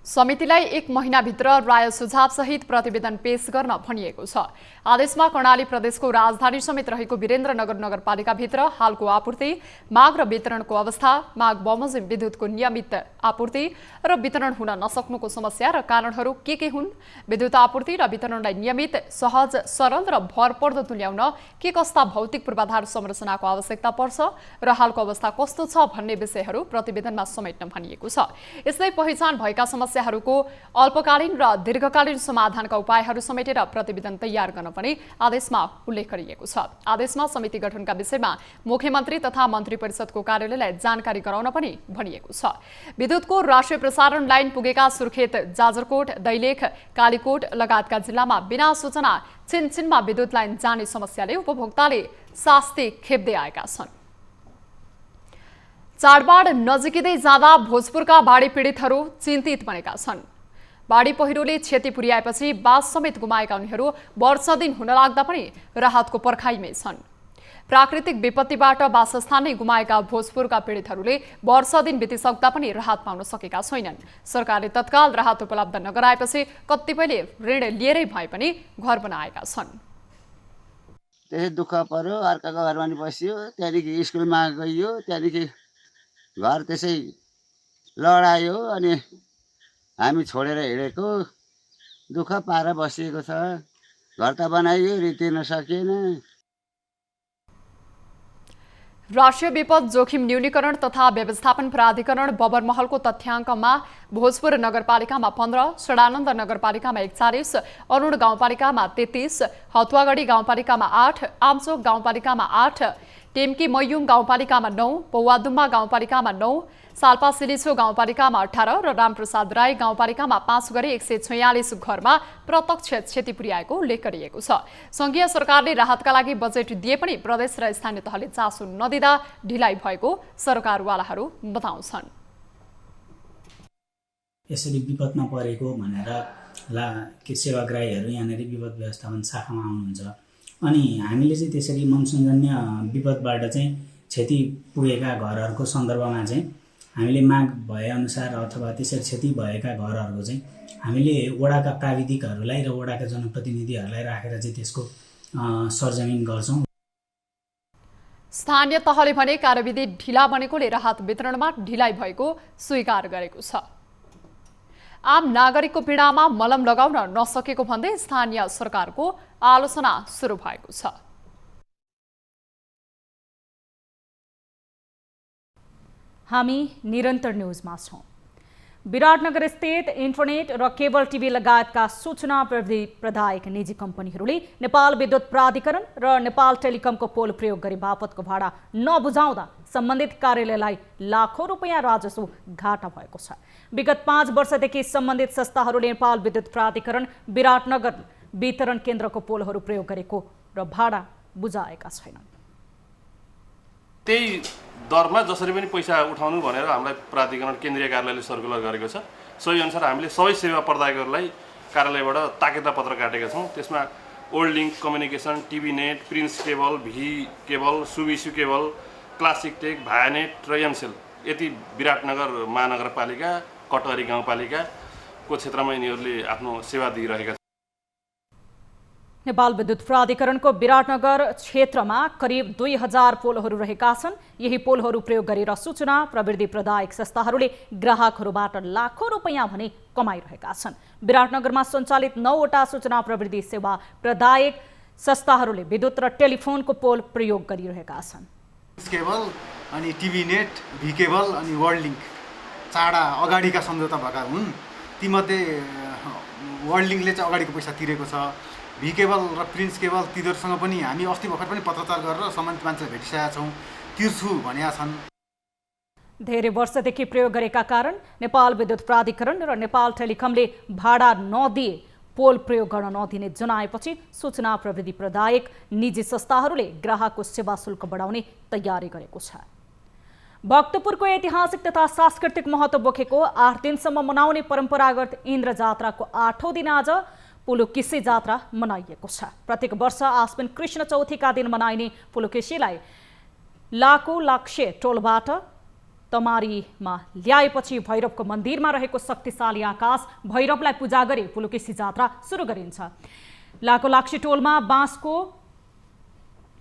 समितिलाई 1 महिनाभित्र राय सुझाव सहित प्रतिवेदन पेश गर्न भनिएको छ। आदेशमा कर्णाली प्रदेशको राजधानी समेत रहेको वीरेन्द्रनगर नगरपालिकाभित्र हालको आपूर्ति, माग र वितरणको अवस्था, माग बमोजिम विद्युतको नियमित आपूर्ति र वितरण हुन नसक्नुको समस्या र कारणहरू के हुन्, विद्युत आपूर्ति र वितरणलाई नियमित, सहज, सरल र भरपर्दो तुल्याउन के कस्ता भौतिक पूर्वाधार संरचनाको आवश्यकता पर्छ र हालको अवस्था कस्तो छ भन्ने विषयहरू प्रतिवेदनमा समेट्न भनिएको छ। यसलाई पहिचान भएका समस्याहरूको अल्पकालीन र दीर्घकालीन समाधानका उपायहरू समेटेर प्रतिवेदन तयार गर्न पनि आदेशमा उल्लेख गरिएको छ। आदेशमा समिति गठनका विषयमा मुख्यमन्त्री तथा मन्त्री परिषदको कार्यालयलाई जानकारी गराउन पनि भनिएको छ। विद्युतको राष्ट्रिय प्रसारण लाइन पुगेका सुर्खेत, जाजरकोट, दैलेख, कालीकोट लगायतका जिल्लामा बिना सूचना छिनछिनमा विद्युत लाइन जाने समस्याले उपभोक्ताले शास्ति खेप्दै आएका छन्। चाडबाड नजिकै जाँदा भोजपुरका बाढी पीडितहरू चिन्तित बनेका छन्। बाढी पहिरोले क्षति पुर्याएपछि बास समेत गुमाएका उनीहरू वर्ष दिन हुन लाग्दा पनि राहतको पर्खाइमै छन्। प्राकृतिक विपत्तिबाट वासस्थान नै गुमाएका भोजपुरका पीडितहरूले वर्ष दिन बितिसक्दा पनि राहत पाउन सकेका छैनन्। सरकारले तत्काल राहत उपलब्ध नगराएपछि कतिपयले ऋण लिएरै भए पनि घर बनाएका छन्। त्यसै दुःख पर्यो, अर्काको घरमा नि बसियो, त्यहाँदेखि स्कुलमा गइयो, त्यहाँदेखि घर त्यसै लडायो अनि हामी छोडेर हिँडेको, दुःख पाएर बसिएको छ। घर त बनाइयो, रितिन सकिएन। राष्ट्रिय विपद जोखिम न्यूनीकरण तथा व्यवस्थापन प्राधिकरण बबरमहलको तथ्याङ्कमा भोजपुर नगरपालिकामा 15, सडानन्द नगरपालिकामा 41, अरुण गाउँपालिकामा 33, हतुवागढी गाउँपालिकामा 8, आमचोक गाउँपालिकामा 8, टेम्की मयुङ गाउँपालिकामा 9, पौवादुम्मा गाउँपालिकामा 9, साल्पा सिलिछो गाउँपालिकामा 18 र रामप्रसाद राई गाउँपालिकामा 5 गरी 146 घरमा प्रत्यक्ष क्षति पुर्याएको उल्लेख गरिएको छ। संघीय सरकारले राहतका लागि बजेट दिए पनि प्रदेश र स्थानीय तहले चासो नदिँदा ढिलाइ भएको सरकारवालाहरू बताउँछन्। यसरी विपदमा परेको भनेर सेवाग्राहीहरू यहाँनिर विपद व्यवस्थापन शाखामा आउनुहुन्छ अनि हामीले चाहिँ त्यसरी मनसुनजन्य विपदबाट चाहिँ क्षति पुगेका घरहरूको सन्दर्भमा चाहिँ हामीले माग भएअनुसार अथवा त्यसरी क्षति भएका घरहरूको चाहिँ हामीले वडाका प्राविधिकहरूलाई र वडाका जनप्रतिनिधिहरूलाई राखेर चाहिँ त्यसको सरजमिन गर्छौँ। स्थानीय तहले भने कार्यविधि ढिला बनेकोले राहत वितरणमा ढिलाइ भएको स्वीकार गरेको छ। आम नागरिकको पीडामा मलम लगाउन नसकेको भन्दै स्थानीय सरकारको आलोचना सुरु भएको छ। हामी निरन्तर न्यूजमा छौं। विराटनगर स्थित इन्टरनेट र केबल टिभी लगायतका सूचना प्रविधि प्रदायक निजी कम्पनीहरूले नेपाल विद्युत प्राधिकरण र नेपाल टेलिकमको पोल प्रयोग गरी बापतको भाडा नबुझाउँदा सम्बन्धित कार्यालयलाई लाखौं रुपैयाँ राजस्व घाटा भएको छ। विगत 5 वर्षदेखि सम्बन्धित संस्थाहरूले नेपाल विद्युत प्राधिकरण विराटनगर वितरण केन्द्रको पोलहरू प्रयोग गरेको र भाडा बुझाएका छैनन्। त्यही दरमा जसरी पनि पैसा उठाउनु भनेर हामीलाई प्राधिकरण केन्द्रीय कार्यालयले सर्कुलर गरेको छ। सोही अनुसार हामीले सबै सेवा प्रदायकहरूलाई कार्यालयबाट ताकेता पत्र काटेका छौँ। त्यसमा old link communication, TV net, prince cable, भी cable, Subisu cable, classic tech, Vianet र एमसेल यति विराटनगर महानगरपालिका, कटहरी गाउँपालिका क्षेत्रमा यिनीहरूले आफ्नो सेवा दिइरहेका छन्। नेपाल विद्युत प्राधिकरणको विराटनगर क्षेत्रमा करिब 2000 पोलहरू रहेका छन्। यही पोलहरू प्रयोग गरेर सूचना प्रविधि प्रदायक संस्थाहरूले ग्राहकहरूबाट लाखौं रुपैयाँ भने कमाइरहेका छन्। विराटनगरमा सञ्चालित 9वटा सूचना प्रविधि सेवा प्रदायक संस्थाहरूले विद्युत र टेलिफोनको पोल प्रयोग गरिरहेका छन्। केबल अनि टिभी नेट, भी केबल अनि वर्ल्ड लिङ्क चारवटा अगाडिका सम्झौता भएका हुन्। तीमध्ये वर्ल्ड लिङ्कले चाहिँ अगाडिको पैसा तिरेको छ। भी केबल र प्रिन्स केबल तिनीहरूसँग पनि हामी अस्ति भर्खर पनि पत्रचार गरेर सम्बन्धित मान्छे भेटिसकेका छौँ, तिर्छु भनेका छन्। धेरै वर्षदेखि प्रयोग गरेका कारण नेपाल विद्युत प्राधिकरण र नेपाल टेलिकमले भाडा नदिए पोल प्रयोग गर्न नदिने जनाएपछि सूचना प्रविधि प्रदायक निजी संस्थाहरूले ग्राहकको सेवा शुल्क बढाउने तयारी गरेको छ। भक्तपुरको ऐतिहासिक तथा सांस्कृतिक महत्त्व बोकेको 8 दिनसम्म मनाउने परम्परागत इन्द्र जात्राको 8औं दिन आज पुलुकेशी जात्रा मनाइएको छ। प्रत्येक वर्ष आश्विन कृष्ण चौथीका दिन मनाइने पुलुकेशीलाई लाकुलाक्से टोलबाट तमारीमा ल्याएपछि भैरवको मन्दिरमा रहेको शक्तिशाली आकाश भैरवलाई पूजा गरी पुलुकेशी जात्रा सुरु गरिन्छ। लाकुलाक्से टोलमा बाँसको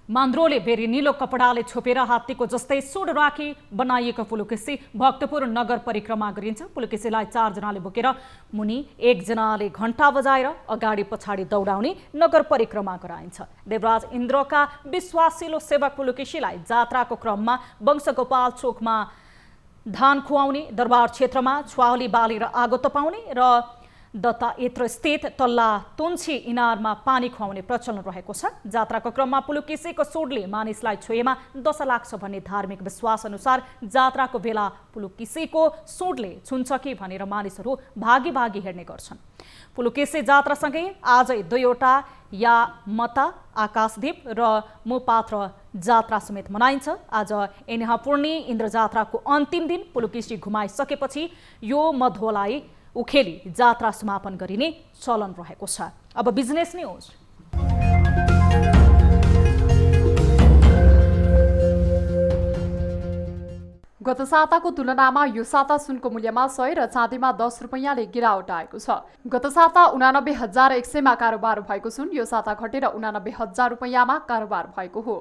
मान्द्रोले बेरी नीलो कपडाले छोपेर हात्तीको जस्तै सुड राखी बनाइएको पुलुकेशी भक्तपुर नगर परिक्रमा गरिन्छ। पुलुकेशीलाई 4 जनाले बोकेर मुनि 1 जनाले घण्टा बजाएर अगाडि पछाडि दौडाउने नगर परिक्रमा गराइन्छ। देवराज इन्द्रका विश्वासिलो सेवक पुलुकेशीलाई जात्राको क्रममा वंशगोपाल चोकमा धान खुवाउने, दरबार क्षेत्रमा छुवाली बालेर आगो तपाउने र दत्तायत्र स्थित तल्ला तुन्छी इनारमा पानी खुवाउने प्रचलन रहेको छ। जात्राको क्रममा पुलुकेशीको सुडले मानिसलाई छोएमा दशा लाग्छ भन्ने धार्मिक विश्वास अनुसार जात्राको बेला पुलुकेशीको सुडले छुन्छ कि भनेर मानिसहरू भागी भागी हेर्ने गर्छन्। पुलुकेशी जात्रासँगै आजै 2वटा या मता आकाशदीप र मुपात्र जात्रा समेत मनाइन्छ। आज एन्हापूर्णी इन्द्र जात्राको अन्तिम दिन पुलुकेशी घुमाइसकेपछि यो मधोलाई उखेली जात्रा समापन गरिने चलन रहेको छ। अब बिजनेस न्यूज। गत साताको तुलनामा यो साता सुनको मूल्यमा 100 र चाँदीमा 10 रुपैयाँले गिरावट आएको छ। गत साता 89,100 मा कारोबार भएको सुन यो साता घटेर 89,000 रुपैयाँमा कारोबार भएको हो।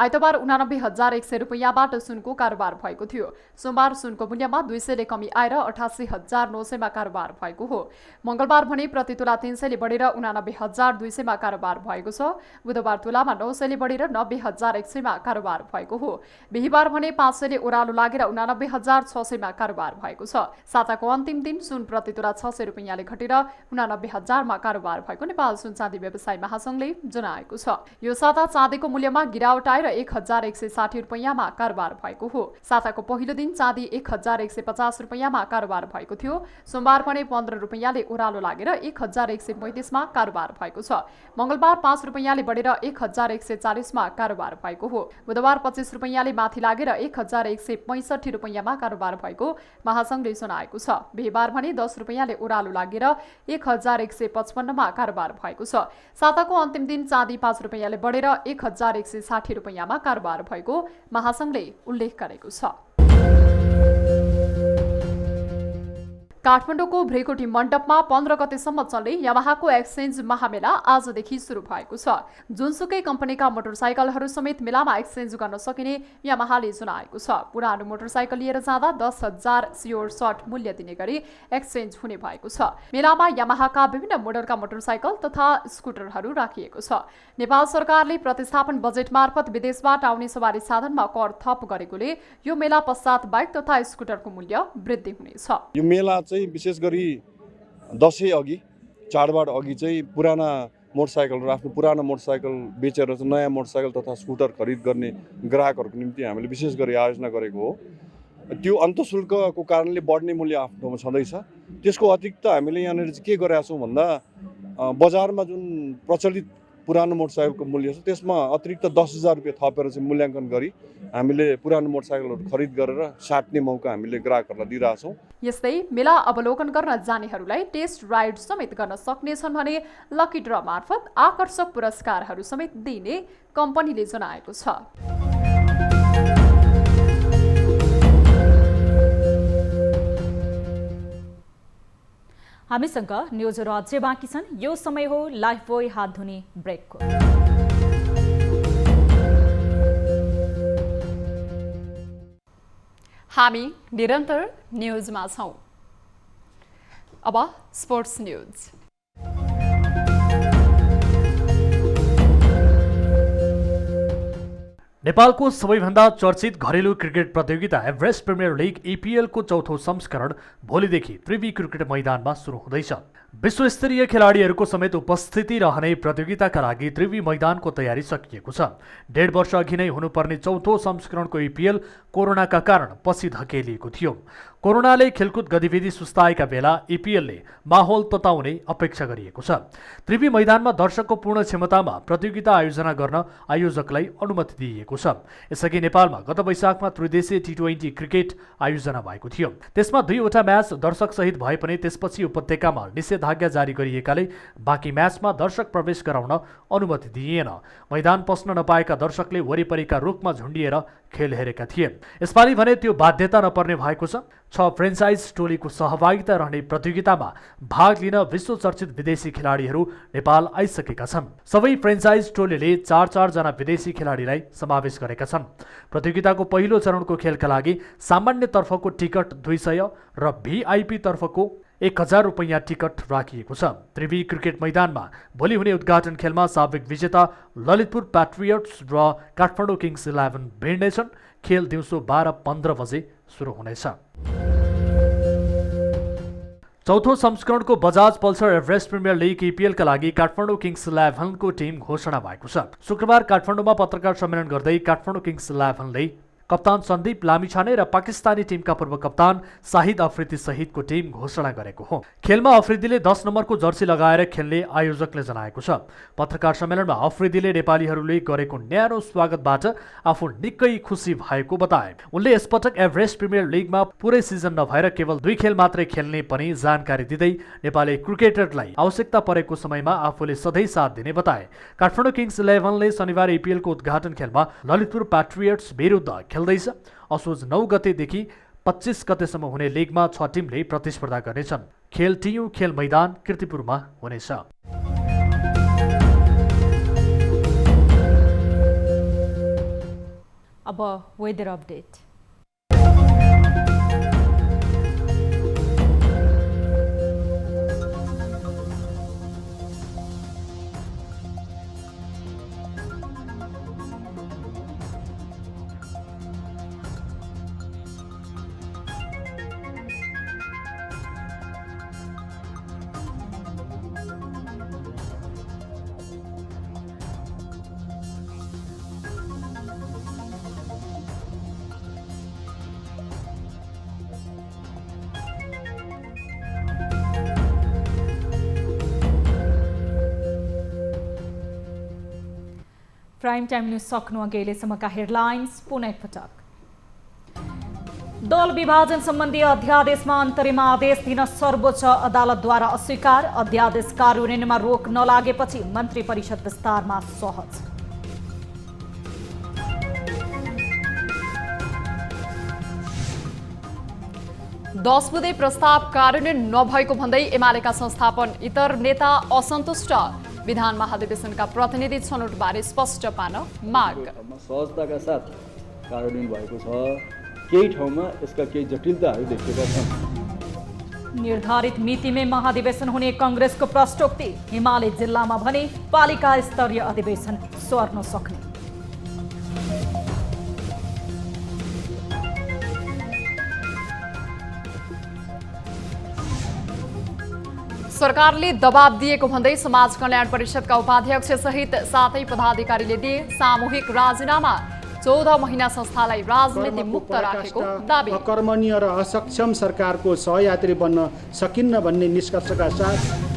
आइतबार 89,100 रुपैयाँबाट सुनको कारोबार भएको थियो। सोमबार सुनको मूल्यमा 200 ले कमी आएर 88,900 मा कारोबार भएको हो। मंगलबार भने प्रति तोला 300 ले बढेर 89,200 मा कारोबार भएको छ। बुधबार तोलामा 900 ले बढेर 90,100 मा कारोबार भएको हो। बिहीबार भने 500 ले ओह्रालो लागेर 89,600 मा कारोबार भएको छ। साताको अन्तिम दिन सुन प्रति तोला 600 रुपैयाँले घटेर 89,000 मा कारोबार भएको नेपाल सुन चाँदी व्यवसायी महासंघले जनाएको छ। यो साता चाँदीको मूल्यमा गिरावट आएर 1,160 रुपैयाँमा कारोबार भएको हो। साताको पहिलो दिन चाँदी 1,150 रुपैयाँमा कारोबार भएको थियो। सोमबार भने 15 रुपैयाँले ओह्रालो लागेर 1,135 मा कारोबार भएको छ। मंगलबार 5 रुपैयाँले बढेर 1,140 मा कारोबार भएको हो। बुधबार 25 रुपैयाँले माथि लागेर 1,165 रुपैयाँमा कारोबार भएको महासंघले जनाएको छ। बिहीबार भने 10 रुपैयाँले ओह्रालो लागेर 1,155 मा कारोबार भएको छ। साताको अन्तिम दिन चाँदी 5 रुपैयाँले बढेर 1,160 रुपैयाँमा कारोबार भएको महासंघले उल्लेख गरेको छ। काठमाडौँको भ्रेकोटी मण्डपमा 15 गतेसम्म चल्ने यामाहाको एक्सचेन्ज महामेला आजदेखि सुरु भएको छ। जुनसुकै कम्पनीका मोटरसाइकलहरू समेत मेलामा एक्सचेन्ज गर्न सकिने यामाहाले जनाएको छ। पुरानो मोटरसाइकल लिएर जाँदा 10,000 स्योर सर्ट मूल्य दिने गरी एक्सचेन्ज हुने भएको छ। मेलामा यामाहाका विभिन्न मोडलका मोटरसाइकल तथा स्कुटरहरू राखिएको छ। नेपाल सरकारले प्रतिस्थापन बजेट मार्फत विदेशबाट आउने सवारी साधनमा कर थप गरेकोले यो मेला पश्चात बाइक तथा स्कुटरको मूल्य वृद्धि हुनेछ। यो मेला चाहिँ विशेष गरी दसैँ अघि चाडबाड अघि चाहिँ पुराना मोटरसाइकलहरू आफ्नो पुरानो मोटरसाइकल बेचेर चाहिँ नयाँ मोटरसाइकल तथा स्कुटर खरिद गर्ने ग्राहकहरूको निम्ति हामीले विशेष गरी आयोजना गरेको हो। त्यो अन्तःशुल्कको कारणले बढ्ने मूल्य आफ्नोमा छँदैछ। त्यसको अतिरिक्त हामीले यहाँनिर चाहिँ के गरेका छौँ भन्दा बजारमा जुन प्रचलित पुरानो मोटरसाइकलको मूल्य छ त्यसमा अतिरिक्त 10,000 रुपियाँ थपेर चाहिँ मूल्याङ्कन गरी हामीले पुरानो मोटरसाइकलहरू खरिद गरेर साट्ने मौका हामीले ग्राहकहरूलाई दिइरहेछौँ। यस्तै मेला अवलोकन गर्न जानेहरूलाई टेस्ट राइड समेत गर्न सक्नेछन् भने लकी ड्र मार्फत आकर्षक पुरस्कारहरू समेत दिने कम्पनीले जनाएको छ। हामीसँग न्युजहरू अझै बाँकी छन्। यो समय हो लाइफ बोय हात धुने ब्रेकको। हामी निरन्तर न्युजमा छौं। अब स्पोर्ट्स न्युज। नेपालको सबैभन्दा चर्चित घरेलु क्रिकेट प्रतियोगिता एभरेस्ट प्रिमियर लिग EPL को चौथो संस्करण भोलिदेखि त्रिवी क्रिकेट मैदानमा सुरु हुँदैछ। विश्वस्तरीय खेलाडीहरूको समेत उपस्थिति रहने प्रतियोगिताका लागि त्रिवी मैदानको तयारी सकिएको छ। 1.5 वर्ष अघि नै हुनुपर्ने चौथो संस्करणको EPL कोरोनाका कारण पछि धकेलिएको थियो। कोरोनाले खेलकुद गतिविधि सुस्ताएका बेला EPLले माहौल तताउने अपेक्षा गरिएको छ। त्रिवी मैदानमा दर्शकको पूर्ण क्षमतामा प्रतियोगिता आयोजना गर्न आयोजकलाई अनुमति दिइएको छ। यसअघि नेपालमा गत वैशाखमा त्रिदेशीय T20 क्रिकेट आयोजना भएको थियो। त्यसमा 2वटा म्याच दर्शकसहित भए पनि त्यसपछि उपत्यकामा निषेधाज्ञा जारी गरिएकाले बाँकी म्याचमा दर्शक प्रवेश गराउन अनुमति दिइएन। मैदान पस्न नपाएका दर्शकले वरिपरिका रुखमा झुन्डिएर खेल हेरेका थिए। यसपालि भने त्यो बाध्यता नपर्ने भएको छ। 6 फ्रेन्चाइज टोलीको सहभागिता रहने प्रतियोगितामा भाग लिन विश्वचर्चित विदेशी खेलाडीहरू नेपाल आइसकेका छन्। सबै फ्रेन्चाइज टोलीले 4-4 जना विदेशी खेलाडीलाई समावेश गरेका छन्। प्रतियोगिताको पहिलो चरणको खेलका लागि सामान्य तर्फको टिकट 200 र VIP तर्फको 1000 रुपैयाँ टिकट राखिएको छ। त्रिवी क्रिकेट मैदानमा भोलि हुने उद्घाटन खेलमा साबिक विजेता ललितपुर प्याट्रियट्स र काठमाडौँ किङ्स 11 भिड्नेछन्। खेल दिउँसो 12:15 बजे सुरु हुनेछ। चौथो संस्करणको Bajaj Pulsar Everest premier league EPL का लागि काठमाडौँ किङ्स 11 को टिम घोषणा भएको छ। शुक्रबार काठमाडौँमा पत्रकार सम्मेलन गर्दै काठमाडौँ किङ्स 11 ले कप्तान सन्दीप लामिछाने र पाकिस्तानी टिमका पूर्व कप्तान शाहिद अफ्रिदी सहितको टिम घोषणा गरेको हो। खेलमा अफ्रिदीले 10 नम्बरको जर्सी लगाएर खेल्ने आयोजकले जनाएको छ। पत्रकार सम्मेलनमा अफ्रिदीले नेपालीहरूले गरेको न्यानो स्वागतबाट आफू निकै खुसी भएको बताए। उनले यसपटक एभरेस्ट प्रिमियर लिगमा पुरै सिजन नभएर केवल 2 खेल मात्रै खेल्ने पनि जानकारी दिँदै नेपाली क्रिकेटरलाई आवश्यकता परेको समयमा आफूले सधैँ साथ दिने बताए। काठमाडौँ किङ्स 11 ले शनिबार EPL को उद्घाटन खेलमा ललितपुर प्याट्रियट्स विरुद्ध खेल्दैछ। असोज 9 गतेदेखि 25 गतेसम्म हुने लिगमा 6 टिमले प्रतिस्पर्धा गर्नेछन्। खेल टियु खेल मैदान कीर्तिपुरमा हुनेछ। अब weather update. Prime time news सक्नु अघि अहिलेसम्मका हेडलाइन्स पुनः एकपटक। दल विभाजन सम्बन्धी अध्यादेशमा अन्तरिम आदेश दिन सर्वोच्च अदालतद्वारा अस्वीकार। अध्यादेश कार्यान्वयनमा रोक नलागेपछि मन्त्री परिषद विस्तारमा सहज। दश बुँदे प्रस्ताव कार्यान्वयन नभएको भन्दै एमालेका संस्थापन इतर नेता असन्तुष्ट। विधान महाधिवेशनका प्रतिनिधि छनौटबारे स्पष्ट पार्न माग। सहजताका साथ कार्यान्वयन भएको छ। केही ठाउँमा यसका केही जटिलताहरू देखिएका छन्। निर्धारित मितिमै महाधिवेशन हुने कांग्रेसको प्रश्नोक्ति। हिमाली जिल्लामा भने पालिका स्तरीय अधिवेशन सर्न सक्ने। सरकारले दबाब दिएको भन्दै समाज कल्याण परिषदका उपाध्यक्ष सहित 7 पदाधिकारीले दिए सामूहिक राजीनामा। 14 महिना संस्थालाई राजनीति मुक्त राखेको दाबी। अकर्मण्य र असक्षम सरकारको सहयात्री बन्न सकिन्न भन्ने निष्कर्षका साथ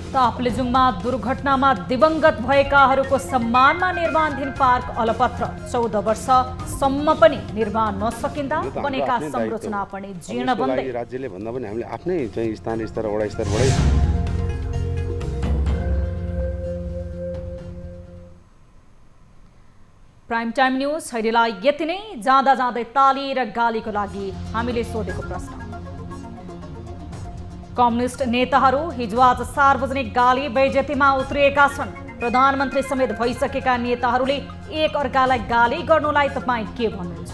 ताप्लेजुङमा दुर्घटनामा दिवंगत भएकाहरूको सम्मानमा निर्माणाधीन पार्क अलपत्र। 14 वर्षसम्म पनि निर्माण नसकिँदा बनेका संरचना पनि जीर्ण बन्दै। राज्यले भन्दा पनि हामीले आफ्नै चाहिँ स्थानीय स्तर वडा स्तरबाटै प्राइम टाइम न्यूज छैडीलाई यति नै। जाँदा जाँदै ताली र गालीको लागि हामीले सोधेको प्रश्न। कम्युनिस्ट नेताहरू हिजो आज सार्वजनिक गाली बेइज्जतीमा उत्रिएका छन्। प्रधानमन्त्री समेत भइसकेका नेताहरूले एक अर्कालाई गाली गर्नुलाई तपाईँ के भन्नुहुन्छ?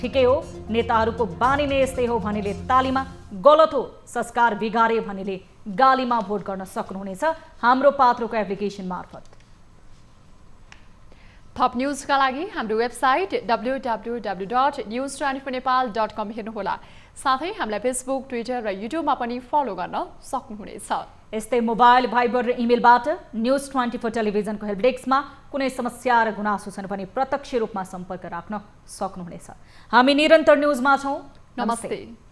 ठिकै हो, नेताहरूको बानी नै यस्तै हो भनेले तालीमा, गलत हो संस्कार बिगारे भनेले गालीमा भोट गर्न सक्नुहुनेछ हाम्रो पात्रोको एप्लिकेसन मार्फत। थप न्यूजका लागि हाम्रो वेबसाइट www.news24nepal.com हेर्नुहोला। साथै हामीलाई फेसबुक, ट्विटर र युट्युबमा पनि फलो गर्न सक्नुहुनेछ। यस्तै मोबाइल, भाइबर र इमेलबाट न्युज 24 टेलिभिजनको हेल्प डेस्कमा कुनै समस्या र गुनासो छन् भने प्रत्यक्ष रूपमा सम्पर्क राख्न सक्नुहुनेछ। हामी निरन्तर न्युजमा छौँ। नमस्ते।